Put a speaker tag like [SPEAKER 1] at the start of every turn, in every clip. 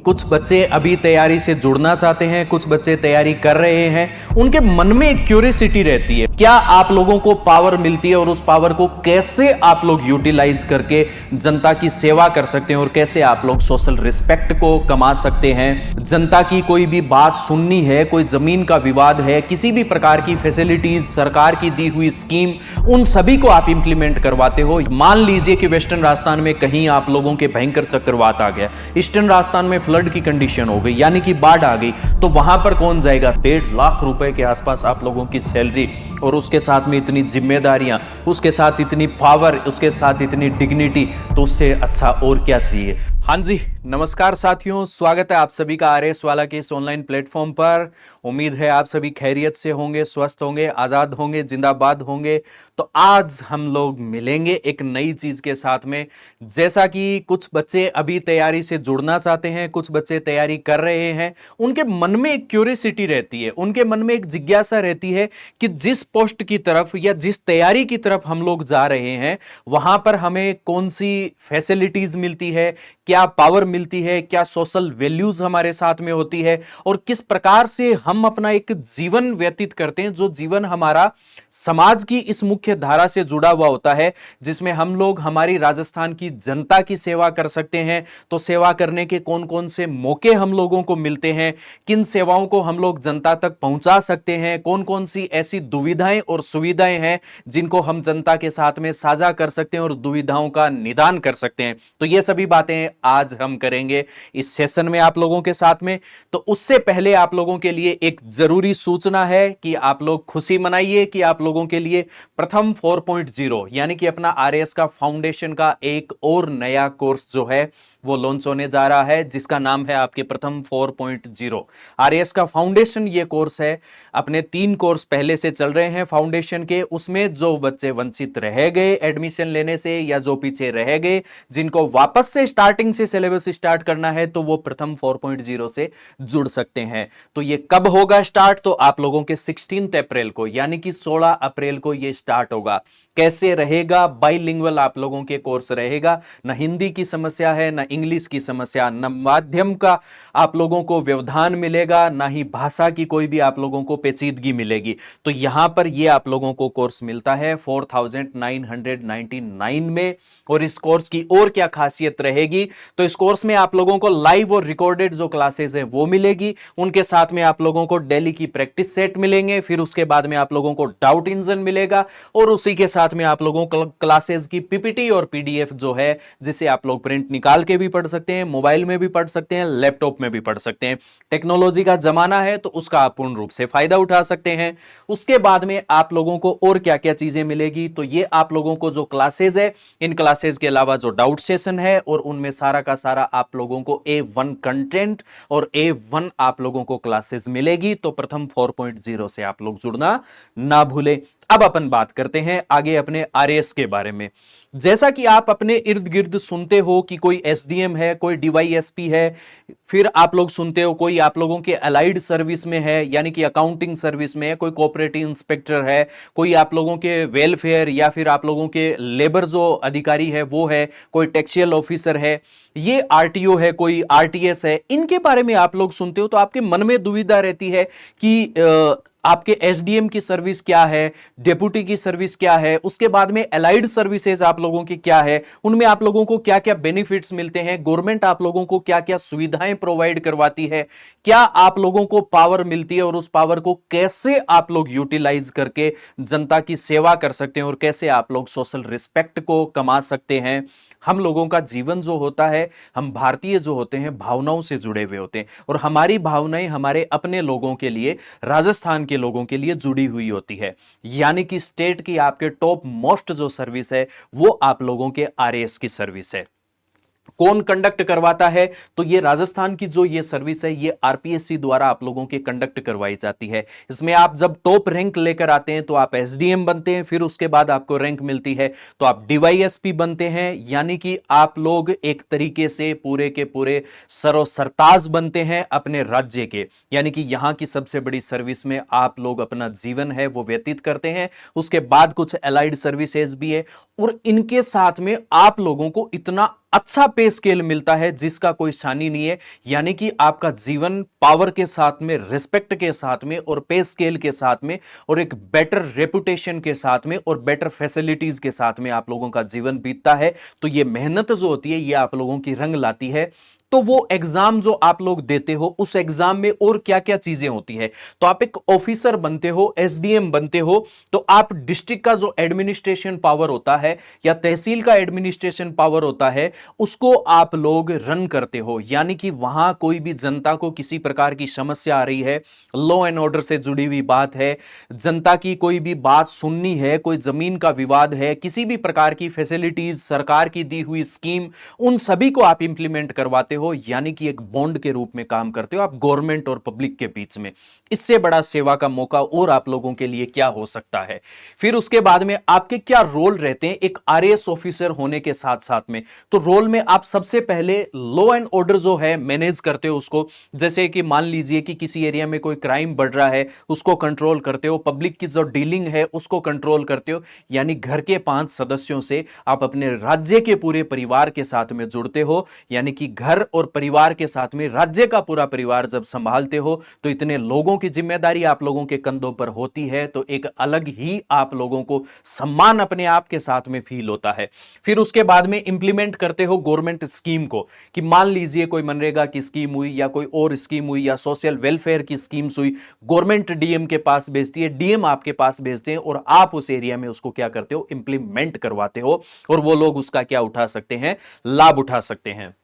[SPEAKER 1] कुछ बच्चे अभी तैयारी से जुड़ना चाहते हैं, कुछ बच्चे तैयारी कर रहे हैं। उनके मन में एक क्यूरियोसिटी रहती है, क्या आप लोगों को पावर मिलती है और उस पावर को कैसे आप लोग यूटिलाइज करके जनता की सेवा कर सकते हैं और कैसे आप लोग सोशल रिस्पेक्ट को कमा सकते हैं। जनता की कोई भी बात सुननी है, कोई जमीन का विवाद है, किसी भी प्रकार की फैसिलिटीज, सरकार की दी हुई स्कीम, उन सभी को आप इंप्लीमेंट करवाते हो। मान लीजिए कि वेस्टर्न राजस्थान में कहीं आप लोगों के भयंकर चक्रवात आ गया, ईस्टर्न राजस्थान में फ्लड की कंडीशन हो गई, यानी कि बाढ़ आ गई, तो वहां पर कौन जाएगा? 1.5 लाख रुपए के आसपास आप लोगों की सैलरी और उसके साथ में इतनी जिम्मेदारियां, उसके साथ इतनी पावर, उसके साथ इतनी डिग्निटी, तो उससे अच्छा और क्या चाहिए। हाँ जी, नमस्कार साथियों, स्वागत है आप सभी का आरएस वाला के इस ऑनलाइन प्लेटफॉर्म पर। उम्मीद है आप सभी खैरियत से होंगे, स्वस्थ होंगे, आजाद होंगे, जिंदाबाद होंगे। तो आज हम लोग मिलेंगे एक नई चीज के साथ में। जैसा कि कुछ बच्चे अभी तैयारी से जुड़ना चाहते हैं, कुछ बच्चे तैयारी कर रहे हैं, उनके मन में एक क्यूरियोसिटी रहती है, उनके मन में एक जिज्ञासा रहती है कि जिस पोस्ट की तरफ या जिस तैयारी की तरफ हम लोग जा रहे हैं, वहां पर हमें कौन सी फैसिलिटीज मिलती है, क्या पावर मिलती है, क्या सोशल वैल्यूज हमारे साथ में होती है और किस प्रकार से हम अपना एक जीवन व्यतीत करते हैं, जो जीवन हमारा समाज की इस मुख्य धारा से जुड़ा हुआ होता है, जिसमें हम लोग हमारी राजस्थान की जनता की सेवा कर सकते हैं। तो सेवा करने के कौन कौन से मौके हम लोगों को मिलते हैं, किन सेवाओं को हम लोग जनता तक पहुंचा सकते हैं, कौन कौन सी ऐसी दुविधाएं और सुविधाएं हैं जिनको हम जनता के साथ में साझा कर सकते हैं और दुविधाओं का निदान कर सकते हैं। तो ये सभी बातें आज हम करेंगे इस सेशन में आप लोगों के साथ में। तो उससे पहले आप लोगों के लिए एक जरूरी सूचना है कि आप लोग खुशी मनाइए कि आप लोगों के लिए प्रथम 4.0 यानी कि अपना आरएस का फाउंडेशन का एक और नया कोर्स जो है वो लॉन्च होने जा रहा है, जिसका नाम है आपके प्रथम 4.0 आरएस का फाउंडेशन। ये कोर्स है, अपने 3 कोर्स पहले से चल रहे हैं फाउंडेशन के, उसमें जो बच्चे वंचित रह गए एडमिशन लेने से या जो पीछे रह गए, जिनको वापस से स्टार्टिंग से सिलेबस स्टार्ट करना है, तो वो प्रथम 4.0 से जुड़ सकते हैं। तो ये कब होगा स्टार्ट? तो आप लोगों के 16 अप्रैल को, यानी कि 16 अप्रैल को ये स्टार्ट होगा। कैसे रहेगा? बाइलिंगुअल आप लोगों के कोर्स रहेगा, ना हिंदी की समस्या है, ना इंग्लिश की समस्या, ना माध्यम का आप लोगों को व्यवधान मिलेगा, ना ही भाषा की कोई भी आप लोगों को पेचीदगी मिलेगी। तो यहां पर ये आप लोगों को कोर्स मिलता है 4999 में। और इस कोर्स की और क्या खासियत रहेगी? तो इस कोर्स में आप लोगों को लाइव और रिकॉर्डेड जो क्लासेस है वो मिलेगी, उनके साथ में आप लोगों को डेली की प्रैक्टिस सेट मिलेंगे, फिर उसके बाद में आप लोगों को डाउट इंजन मिलेगा और उसी के साथ में आप लोगों को क्लासेस की पीपीटी और पीडीएफ जो है, जिसे आप लोग प्रिंट निकाल के भी पढ़ सकते हैं, मोबाइल में भी पढ़ सकते हैं, लैपटॉप में भी पढ़ सकते हैं। टेक्नोलॉजी का जमाना है तो उसका आप पूर्ण रूप से फायदा उठा सकते हैं। उसके बाद में आप लोगों को और क्या क्या चीजें मिलेगी? तो ये आप लोगों को जो क्लासेस है, इन क्लासेस के अलावा जो डाउट सेशन है, और उनमें सारा का सारा आप लोगों को A1 कंटेंट और A1 आप लोगों को क्लासेस मिलेगी। तो प्रथम 4.0 से आप लोग जुड़ना ना भूलें। अब अपन बात करते हैं आगे अपने आरएस के बारे में। जैसा कि आप अपने इर्द गिर्द सुनते हो कि कोई एसडीएम है, कोई डीवाईएसपी है, फिर आप लोग सुनते हो कोई आप लोगों के अलाइड सर्विस में है, यानी कि अकाउंटिंग सर्विस में है, कोई कोऑपरेटिव इंस्पेक्टर है, कोई आप लोगों के वेलफेयर या फिर आप लोगों के लेबर जो अधिकारी है वो है, कोई टेक्सटाइल ऑफिसर है, ये आरटीओ है, कोई आरटीएस है। इनके बारे में आप लोग सुनते हो तो आपके मन में दुविधा रहती है कि आपके एसडीएम की सर्विस क्या है, डेप्यूटी की सर्विस क्या है, उसके बाद में अलाइड सर्विसेज आप लोगों की क्या है, उनमें आप लोगों को क्या क्या बेनिफिट्स मिलते हैं, गवर्नमेंट आप लोगों को क्या क्या सुविधाएं प्रोवाइड करवाती है, क्या आप लोगों को पावर मिलती है और उस पावर को कैसे आप लोग यूटिलाइज करके जनता की सेवा कर सकते हैं और कैसे आप लोग सोशल रिस्पेक्ट को कमा सकते हैं। हम लोगों का जीवन जो होता है, हम भारतीय जो होते हैं, भावनाओं से जुड़े हुए होते हैं और हमारी भावनाएं हमारे अपने लोगों के लिए, राजस्थान के लोगों के लिए जुड़ी हुई होती है। यानी कि स्टेट की आपके टॉप मोस्ट जो सर्विस है वो आप लोगों के आरएएस की सर्विस है। कौन कंडक्ट करवाता है? तो ये राजस्थान की जो ये सर्विस है ये आरपीएससी द्वारा आप लोगों की कंडक्ट करवाई जाती है। इसमें आप जब टॉप रैंक लेकर आते हैं तो आप एसडीएम बनते हैं, फिर उसके बाद आपको रैंक मिलती है तो आप डीवाईएसपी बनते हैं, यानी कि आप लोग एक तरीके से पूरे के पूरे सरोसरताज बनते हैं अपने राज्य के, यानी कि यहां की सबसे बड़ी सर्विस में आप लोग अपना जीवन है वो व्यतीत करते हैं। उसके बाद कुछ अलाइड सर्विसेज भी है और इनके साथ में आप लोगों को इतना अच्छा पे स्केल मिलता है जिसका कोई सानी नहीं है, यानी कि आपका जीवन पावर के साथ में, रिस्पेक्ट के साथ में और पे स्केल के साथ में और एक बेटर रेपुटेशन के साथ में और बेटर फैसिलिटीज के साथ में आप लोगों का जीवन बीतता है। तो ये मेहनत जो होती है ये आप लोगों की रंग लाती है। तो वो एग्जाम जो आप लोग देते हो उस एग्जाम में और क्या क्या चीजें होती है, तो आप एक ऑफिसर बनते हो, एसडीएम बनते हो, तो आप डिस्ट्रिक्ट का जो एडमिनिस्ट्रेशन पावर होता है या तहसील का एडमिनिस्ट्रेशन पावर होता है उसको आप लोग रन करते हो। यानी कि वहां कोई भी जनता को किसी प्रकार की समस्या आ रही है, लॉ एंड ऑर्डर से जुड़ी हुई बात है, जनता की कोई भी बात सुननी है, कोई जमीन का विवाद है, किसी भी प्रकार की फैसिलिटीज, सरकार की दी हुई स्कीम, उन सभी को आप इंप्लीमेंट करवाते हो। यानी कि एक बॉन्ड के रूप में काम करते हो आप गवर्नमेंट और पब्लिक के बीच में। इससे बड़ा सेवा का मौका और आप लोगों के लिए क्या हो सकता है। फिर उसके बाद में आपके क्या रोल रहते हैं एक आरएएस ऑफिसर होने के साथ साथ में। तो रोल में आप सबसे पहले लॉ एंड ऑर्डर जो है मैनेज करते हो उसको, जैसे कि मान लीजिए कि किसी एरिया में कोई क्राइम बढ़ रहा है उसको कंट्रोल करते हो, पब्लिक की जो डीलिंग है उसको कंट्रोल करते हो। यानी घर के 5 सदस्यों से आप अपने राज्य के पूरे परिवार के साथ में जुड़ते हो। यानी कि घर और परिवार के साथ में राज्य का पूरा परिवार जब संभालते हो तो इतने लोगों की जिम्मेदारी आप लोगों के कंधों पर होती है, तो एक अलग ही आप लोगों को सम्मान अपने आप के साथ में फील होता है। फिर उसके बाद में इंप्लीमेंट करते हो गवर्नमेंट स्कीम को, कि मान लीजिए कोई मनरेगा की स्कीम हुई या कोई और स्कीम हुई या सोशल वेलफेयर की स्कीम्स हुई, गवर्नमेंट डीएम के पास भेजती है, डीएम आपके पास भेजते हैं और आप उस एरिया में उसको क्या करते हो, इंप्लीमेंट करवाते हो और वो लोग उसका क्या उठा सकते हैं, लाभ उठा सकते हैं।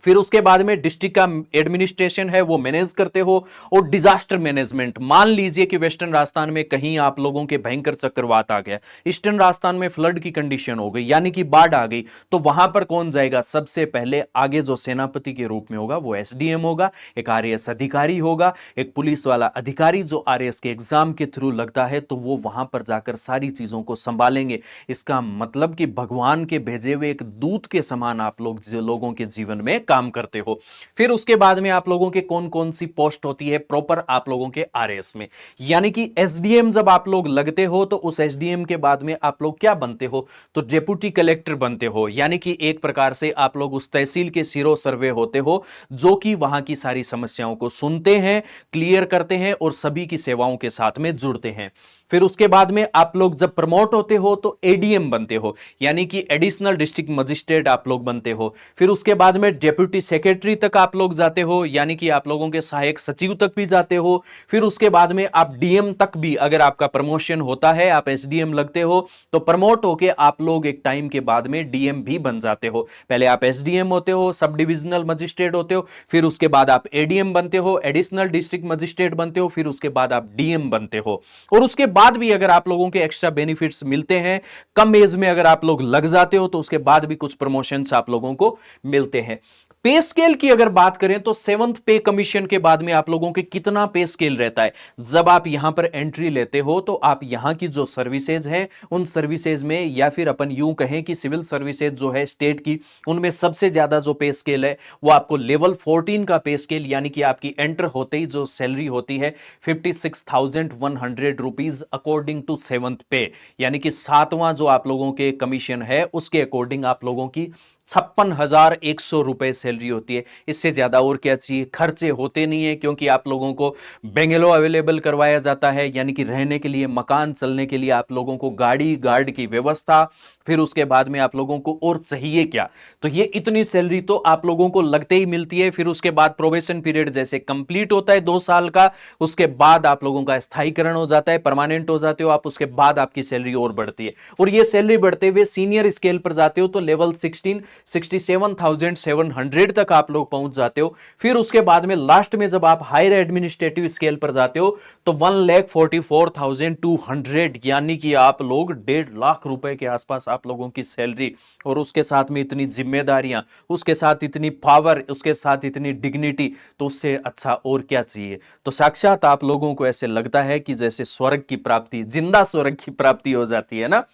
[SPEAKER 1] फिर उसके बाद में डिस्ट्रिक्ट का एडमिनिस्ट्रेशन है वो मैनेज करते हो। और डिजास्टर मैनेजमेंट, मान लीजिए कि वेस्टर्न राजस्थान में कहीं आप लोगों के भयंकर चक्रवात आ गया, ईस्टर्न राजस्थान में फ्लड की कंडीशन हो गई यानी कि बाढ़ आ गई, तो वहां पर कौन जाएगा, सबसे पहले आगे जो सेनापति के रूप में होगा वो एसडीएम होगा, एक आरएएस अधिकारी होगा, एक पुलिस वाला अधिकारी जो आरएएस के एग्जाम के थ्रू लगता है, तो वो वहां पर जाकर सारी चीजों को संभालेंगे। इसका मतलब कि भगवान के भेजे हुए एक दूत के समान आप लोग लोगों के जीवन में काम करते हो। फिर उसके बाद में आप लोगों के कौन कौन सी पोस्ट होती है प्रॉपर आप लोगों के आरएस में, यानी कि एसडीएम जब आप लोग लगते हो तो उस एसडीएम के बाद में आप लोग क्या बनते हो, तो डेप्यूटी कलेक्टर बनते हो। यानी कि एक प्रकार से आप लोग उस तहसील के सिरो सर्वे होते हो जो कि वहां की सारी समस्याओं को सुनते हैं, क्लियर करते हैं और सभी की सेवाओं के साथ में जुड़ते हैं। फिर उसके बाद में आप लोग जब प्रमोट होते हो तो एडीएम बनते हो, यानी कि एडिशनल डिस्ट्रिक्ट मजिस्ट्रेट आप लोग बनते हो। फिर उसके बाद में डेप्यूटी सेक्रेटरी तक आप लोग जाते हो, यानी कि आप लोगों के सहायक सचिव तक भी जाते हो। फिर उसके बाद में आप डीएम तक भी, अगर आपका प्रमोशन होता है, आप एसडीएम लगते हो तो प्रमोट होके आप लोग एक टाइम के बाद में डीएम भी बन जाते हो। पहले आप एसडीएम होते हो, सब डिविजनल मजिस्ट्रेट होते हो, फिर उसके बाद आप एडीएम बनते हो, एडिशनल डिस्ट्रिक्ट मजिस्ट्रेट बनते हो, फिर उसके बाद आप डीएम बनते हो। और उसके बाद भी अगर आप लोगों के एक्स्ट्रा बेनिफिट्स मिलते हैं, कम एज में अगर आप लोग लग जाते हो तो उसके बाद भी कुछ प्रमोशंस आप लोगों को मिलते हैं। पे स्केल की अगर बात करें तो 7th पे कमीशन के बाद में आप लोगों के कितना पे स्केल रहता है। जब आप यहां पर एंट्री लेते हो तो आप यहां की जो सर्विसेज हैं उन सर्विसेज में, या फिर अपन यूं कहें कि सिविल सर्विसेज जो है स्टेट की, उनमें सबसे ज्यादा जो पे स्केल है वो आपको लेवल 14 का पे स्केल, यानी कि आपकी एंटर होते ही जो सैलरी होती है 56,100 रुपीज अकॉर्डिंग टू 7th पे, यानी कि 7वां जो आप लोगों के कमीशन है उसके अकॉर्डिंग आप लोगों की 56,100 रुपए सैलरी होती है। इससे ज्यादा और क्या चाहिए, खर्चे होते नहीं है क्योंकि आप लोगों को बेंगलो अवेलेबल करवाया जाता है, यानी कि रहने के लिए मकान, चलने के लिए आप लोगों को गाड़ी, गार्ड की व्यवस्था। फिर उसके बाद में आप लोगों को और चाहिए क्या, तो ये इतनी सैलरी तो आप लोगों को लगते ही मिलती है। फिर उसके बाद प्रोबेशन पीरियड जैसे कंप्लीट होता है 2 साल का, उसके बाद आप लोगों का स्थायीकरण हो जाता है, परमानेंट हो जाते हो आप, उसके बाद आपकी सैलरी और बढ़ती है। और ये सैलरी बढ़ते हुए सीनियर स्केल पर जाते हो तो लेवल 16 67,700 तक आप लोग पहुंच जाते हो। फिर उसके बाद में लास्ट में जब आप हायर एडमिनिस्ट्रेटिव स्केल पर जाते हो तो 1,44,200, यानी कि आप लोग 1.5 लाख रुपए के आसपास आप लोगों की सैलरी, और उसके साथ में इतनी जिम्मेदारियां, उसके साथ इतनी पावर, उसके साथ इतनी डिग्निटी, तो उससे अच्छा और क्या चाहिए। तो साक्षात आप लोगों को ऐसे लगता है कि जैसे स्वर्ग की प्राप्ति, जिंदा स्वर्ग की प्राप्ति हो जाती है ना।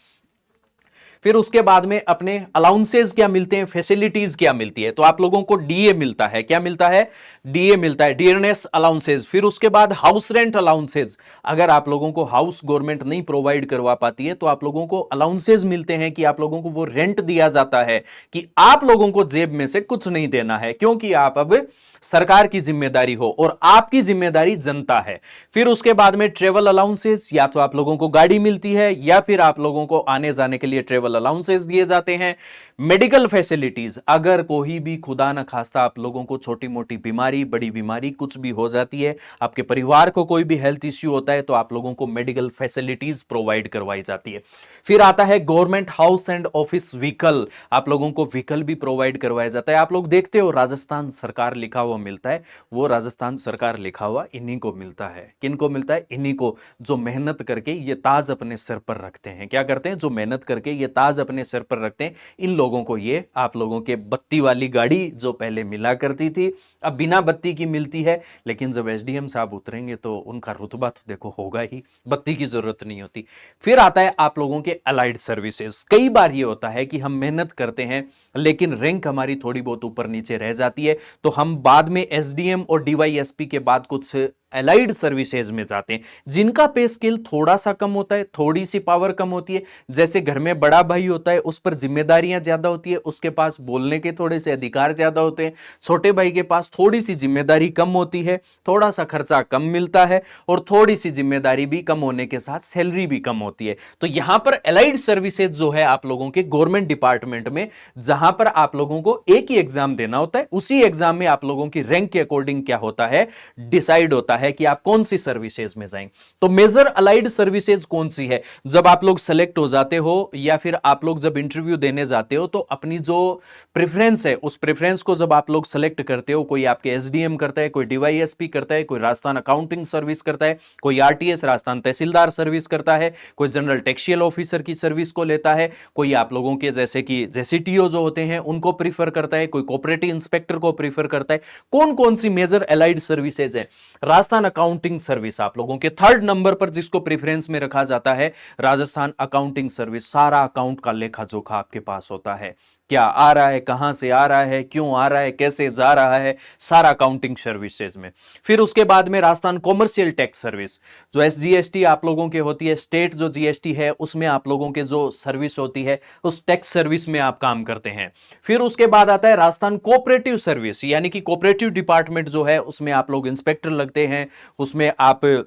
[SPEAKER 1] फिर उसके बाद में अपने अलाउंसेज क्या मिलते हैं, फैसिलिटीज क्या मिलती है, तो आप लोगों को डीए मिलता है। क्या मिलता है? डीए मिलता है, डियरनेस अलाउंसेज। फिर उसके बाद हाउस रेंट अलाउंसेज, अगर आप लोगों को हाउस गवर्नमेंट नहीं प्रोवाइड करवा पाती है तो आप लोगों को अलाउंसेज मिलते हैं कि आप लोगों को वो रेंट दिया जाता है कि आप लोगों को जेब में से कुछ नहीं देना है, क्योंकि आप अब सरकार की जिम्मेदारी हो और आपकी जिम्मेदारी जनता है। फिर उसके बाद में ट्रेवल अलाउंसेस, या तो आप लोगों को गाड़ी मिलती है या फिर आप लोगों को आने जाने के लिए ट्रेवल अलाउंसेस दिए जाते हैं। मेडिकल फैसिलिटीज, अगर कोई भी खुदा न खास्ता आप लोगों को छोटी मोटी बीमारी, बड़ी बीमारी कुछ भी हो जाती है, आपके परिवार को कोई भी हेल्थ इश्यू होता है, तो आप लोगों को मेडिकल फैसिलिटीज प्रोवाइड करवाई जाती है। फिर आता है government house and office vehicle, आप लोगों को व्हीकल भी प्रोवाइड करवाया जाता है। आप लोग देखते हो राजस्थान सरकार लिखा हुआ मिलता है, वो राजस्थान सरकार लिखा हुआ इन्हीं को मिलता है। किन को मिलता है? इन्हीं को, जो मेहनत करके ये ताज अपने सिर पर रखते हैं। क्या करते हैं? जो मेहनत करके ये ताज अपने सिर पर रखते हैं, इन लोगों को ये आप लोगों के बत्ती वाली गाड़ी जो पहले मिला करती थी, अब बिना बत्ती की मिलती है। लेकिन जब एसडीएम साहब उतरेंगे तो उनका रुतबा तो देखो होगा ही, बत्ती की जरूरत नहीं होती। फिर आता है आप लोगों के अलाइड सर्विसेज। कई बार ये होता है कि हम मेहनत करते हैं लेकिन रैंक हमारी थोड़ी बहुत ऊपर नीचे रह जाती है, तो हम बाद में एसडीएम और डीवाईएसपी के बाद कुछ अलाइड सर्विसेज में जाते हैं, जिनका पे स्केल थोड़ा सा कम होता है, थोड़ी सी पावर कम होती है। जैसे घर में बड़ा भाई होता है, उस पर जिम्मेदारियां ज्यादा होती है, उसके पास बोलने के थोड़े से अधिकार ज्यादा होते हैं। छोटे भाई के पास थोड़ी सी जिम्मेदारी कम होती है, थोड़ा सा खर्चा कम मिलता है, और थोड़ी सी जिम्मेदारी भी कम होने के साथ सैलरी भी कम होती है। तो यहां पर अलाइड सर्विसेज जो है आप लोगों के गवर्नमेंट डिपार्टमेंट में, जहां पर आप लोगों को एक ही एग्जाम देना होता है, उसी एग्जाम में आप लोगों की रैंक के अकॉर्डिंग क्या होता है, डिसाइड होता है कि आप कौन सी सर्विसेज में जाएंगे। तो मेजर अलाइड सर्विसेज कौन सी है? जब आप लोग सेलेक्ट हो जाते हो या फिर आप लोग जब इंटरव्यू देने जाते हो, तो अपनी जो प्रेफरेंस है, उस प्रेफरेंस को जब आप लोग सेलेक्ट करते हो, कोई आपके एसडीएम करता है, कोई डीवाईएसपी करता है, कोई राजस्थान अकाउंटिंग सर्विस करता है, कोई आरटीएस राजस्थान तहसीलदार सर्विस करता है, कोई जनरल टेक्सटाइल ऑफिसर की सर्विस को लेता है, कोई आप लोगों के जैसे कि जेसीटीओ जो होते हैं उनको प्रीफर करता है, कोई कोऑपरेटिव इंस्पेक्टर को प्रीफर करता है। कौन कौन सी मेजर अलाइड सर्विसेज है? राजस्थान अकाउंटिंग सर्विस आप लोगों के थर्ड नंबर पर, जिसको प्रेफरेंस में रखा जाता है, राजस्थान अकाउंटिंग सर्विस। सारा अकाउंट का लेखा जोखा आपके पास होता है, क्या आ रहा है, कहां से आ रहा है, क्यों आ रहा है, कैसे जा रहा है, सारा अकाउंटिंग सर्विसेज में। फिर उसके बाद में राजस्थान कॉमर्शियल टैक्स सर्विस, जो एसजीएसटी आप लोगों के होती है, स्टेट जो जीएसटी है उसमें आप लोगों के जो सर्विस होती है, उस टैक्स सर्विस में आप काम करते हैं। फिर उसके बाद आता है राजस्थान कोऑपरेटिव सर्विस, यानी कि कोऑपरेटिव डिपार्टमेंट जो है उसमें आप लोग इंस्पेक्टर लगते हैं, उसमें आप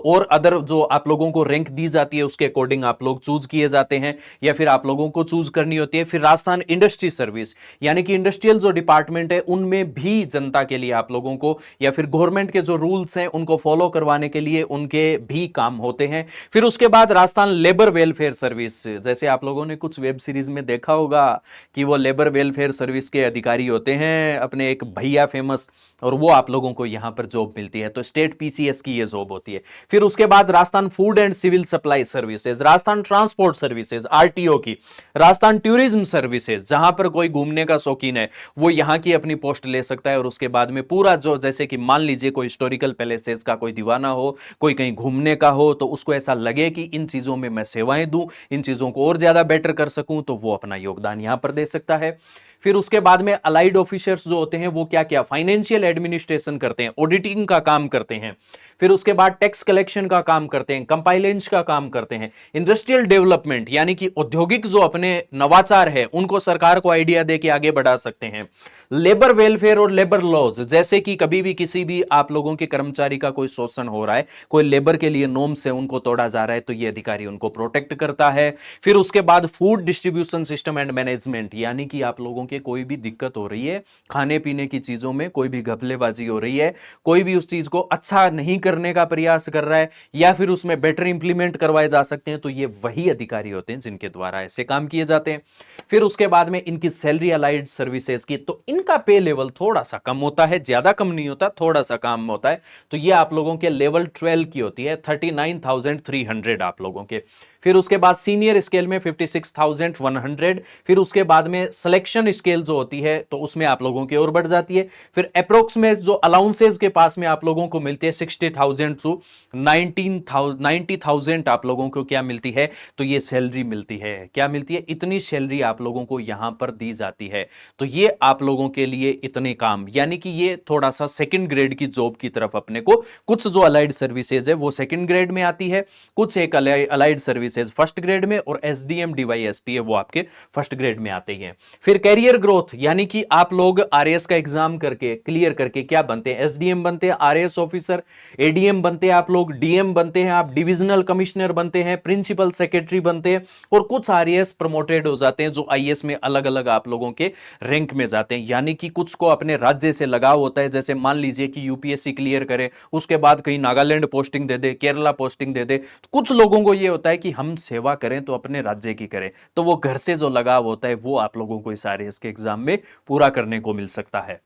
[SPEAKER 1] और अदर जो आप लोगों को रैंक दी जाती है उसके अकॉर्डिंग आप लोग चूज किए जाते हैं, या फिर आप लोगों को चूज करनी होती है। फिर राजस्थान इंडस्ट्री सर्विस, यानी कि इंडस्ट्रियल जो डिपार्टमेंट है उनमें भी जनता के लिए आप लोगों को, या फिर गवर्नमेंट के जो रूल्स हैं उनको फॉलो करवाने के लिए उनके भी काम होते हैं। फिर उसके बाद राजस्थान लेबर वेलफेयर सर्विस, जैसे आप लोगों ने कुछ वेब सीरीज में देखा होगा कि वो लेबर वेलफेयर सर्विस के अधिकारी होते हैं, अपने एक भैया फेमस, और वो आप लोगों को यहां पर जॉब मिलती है। तो स्टेट पीसीएस की ये जॉब होती है। फिर उसके बाद Rajasthan food and civil supply services, Rajasthan transport services RTO की, राजस्थान टूरिज्म सर्विसेज, जहां पर कोई घूमने का शौकीन है वो यहां की अपनी पोस्ट ले सकता है। और उसके बाद में पूरा जो, जैसे कि मान लीजिए कोई हिस्टोरिकल पैलेसेस का कोई दीवाना हो, कोई कहीं घूमने का हो, तो उसको ऐसा लगे कि इन चीजों में मैं सेवाएं दूं, इन चीजों को और ज्यादा बेटर कर सकूं, तो वो अपना योगदान यहां पर दे सकता है। फिर उसके बाद में अलाइड ऑफिसर्स जो होते हैं वो क्या क्या, फाइनेंशियल एडमिनिस्ट्रेशन करते हैं, ऑडिटिंग का काम करते हैं। फिर उसके बाद टैक्स कलेक्शन का काम करते हैं, कंपाइलेंस का काम करते हैं, इंडस्ट्रियल डेवलपमेंट, यानी कि औद्योगिक जो अपने नवाचार है उनको सरकार को आइडिया दे के आगे बढ़ा सकते हैं। लेबर वेलफेयर और लेबर लॉज, जैसे कि कभी भी किसी भी आप लोगों के कर्मचारी का कोई शोषण हो रहा है, कोई लेबर के लिए नॉर्म्स है उनको तोड़ा जा रहा है, तो ये अधिकारी उनको प्रोटेक्ट करता है। फिर उसके बाद food distribution system and management, यानी कि आप लोगों के कोई भी दिक्कत हो रही है, खाने पीने की चीजों में कोई भी घपलेबाजी हो रही है, कोई भी उस चीज को अच्छा नहीं करने का प्रयास कर रहा है, या फिर उसमें बेटर इंप्लीमेंट करवाए जा सकते हैं, तो ये वही अधिकारी होते हैं जिनके द्वारा ऐसे काम किए जाते हैं। फिर उसके बाद में इनकी सैलरी अलाइड सर्विसेज की, तो इनका पे लेवल थोड़ा सा कम होता है, ज्यादा कम नहीं होता, थोड़ा सा कम होता है। तो ये आप लोगों के लेवल 12 की होती है, 39,300 आप लोगों के। फिर उसके बाद सीनियर स्केल में 56,100, फिर उसके बाद में सिलेक्शन स्केल जो होती है तो उसमें आप लोगों की और बढ़ जाती है। फिर अप्रोक्सीमेट जो अलाउंसेस के पास में आप लोगों को मिलती है 60,000 टू 90,000 आप लोगों को क्या मिलती है, तो ये सैलरी मिलती है। क्या मिलती है? इतनी सैलरी आप लोगों को यहां पर दी जाती है। तो ये आप लोगों के लिए इतने काम, यानी कि ये थोड़ा सा सेकंड ग्रेड की जॉब की तरफ अपने को, कुछ जो अलाइड सर्विसेज है वो सेकंड ग्रेड में आती है, कुछ एक अलाइड सर्विसेज फर्स्ट ग्रेड में, और एसडीएम डीवाईएसपी है वो आपके फर्स्ट ग्रेड में आते हैं। फिर कैरियर ग्रोथ, यानी कि आप लोग आरएएस का एग्जाम करके क्लियर करके क्या बनते हैं? एसडीएम बनते हैं, आरएएस ऑफिसर, एडीएम बनते हैं आप लोग, डीएम बनते हैं आप, डिविजनल कमिश्नर बनते हैं, प्रिंसिपल सेक्रेटरी बनते हैं, और कुछ आरएएस प्रमोटेड हो जाते हैं जो आईएएस में अलग अलग आप लोगों के रैंक में जाते हैं। यानी कि कुछ को अपने राज्य से लगाव होता है, जैसे मान लीजिए कि यूपीएससी क्लियर करे, उसके बाद कहीं नागालैंड पोस्टिंग दे दे, केरला पोस्टिंग दे दे। कुछ लोगों को यह होता है कि हम सेवा करें तो अपने राज्य की करें, तो वो घर से जो लगाव होता है वो आप लोगों को इस आरएएस के एग्जाम में पूरा करने को मिल सकता है।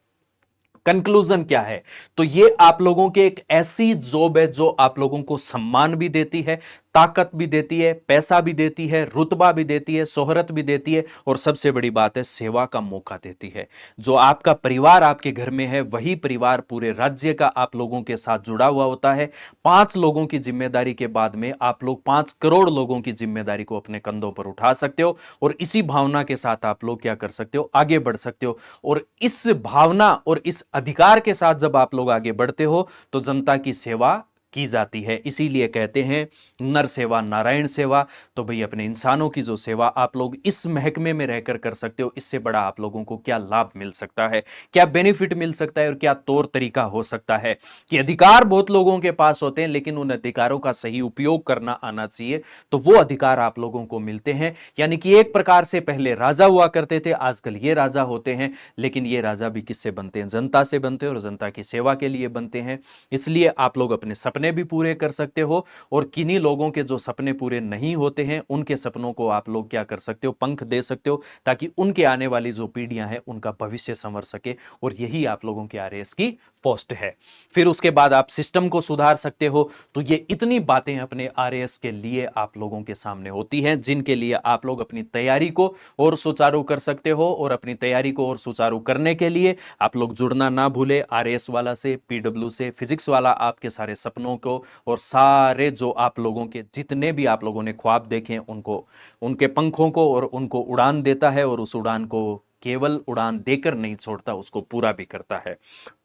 [SPEAKER 1] कंक्लूजन क्या है? तो ये आप लोगों की एक ऐसी जॉब है जो आप लोगों को सम्मान भी देती है, ताकत भी देती है, पैसा भी देती है, रुतबा भी देती है, शोहरत भी देती है, और सबसे बड़ी बात है सेवा का मौका देती है। जो आपका परिवार आपके घर में है वही परिवार पूरे राज्य का आप लोगों के साथ जुड़ा हुआ होता है। 5 लोगों की जिम्मेदारी के बाद में आप लोग 5 करोड़ लोगों की जिम्मेदारी को अपने कंधों पर उठा सकते हो, और इसी भावना के साथ आप लोग क्या कर सकते हो? आगे बढ़ सकते हो। और इस भावना और इस अधिकार के साथ जब आप लोग आगे बढ़ते हो तो जनता की सेवा की जाती है। इसीलिए कहते हैं नर सेवा नारायण सेवा। तो भाई अपने इंसानों की जो सेवा आप लोग इस महकमे में रहकर कर सकते हो, इससे बड़ा आप लोगों को क्या लाभ मिल सकता है, क्या बेनिफिट मिल सकता है, और क्या तौर तरीका हो सकता है? कि अधिकार बहुत लोगों के पास होते हैं, लेकिन उन अधिकारों का सही उपयोग करना आना चाहिए, तो वो अधिकार आप लोगों को मिलते हैं। यानी कि एक प्रकार से पहले राजा हुआ करते थे, आजकल ये राजा होते हैं, लेकिन ये राजा भी किससे बनते हैं? जनता से बनते हैं, और जनता की सेवा के लिए बनते हैं। इसलिए आप लोग अपने सपने भी पूरे कर सकते हो, और किन्हीं लोगों के जो सपने पूरे नहीं होते हैं उनके सपनों को आप लोग क्या कर सकते हो? पंख दे सकते हो, ताकि उनके आने वाली जो पीढ़ियां हैं उनका भविष्य संवर सके। और यही आप लोगों के आरएएस की पोस्ट है। फिर उसके बाद आप सिस्टम को सुधार सकते हो। तो ये इतनी बातें अपने आरएएस के लिए आप लोगों के सामने होती हैं, जिनके लिए आप लोग अपनी तैयारी को और सुचारू कर सकते हो। और अपनी तैयारी को और सुचारू करने के लिए आप लोग जुड़ना ना भूले आरएएस वाला से, पीडब्ल्यू से, फिजिक्स वाला आपके सारे सपनों को और सारे जो आप लोगों के जितने भी आप लोगों ने ख्वाब देखे उनको, उनके पंखों को और उनको उड़ान देता है, और उस उड़ान को केवल उड़ान देकर नहीं छोड़ता, उसको पूरा भी करता है।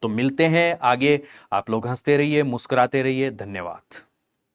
[SPEAKER 1] तो मिलते हैं आगे। आप लोग हंसते रहिए, मुस्कुराते रहिए। धन्यवाद।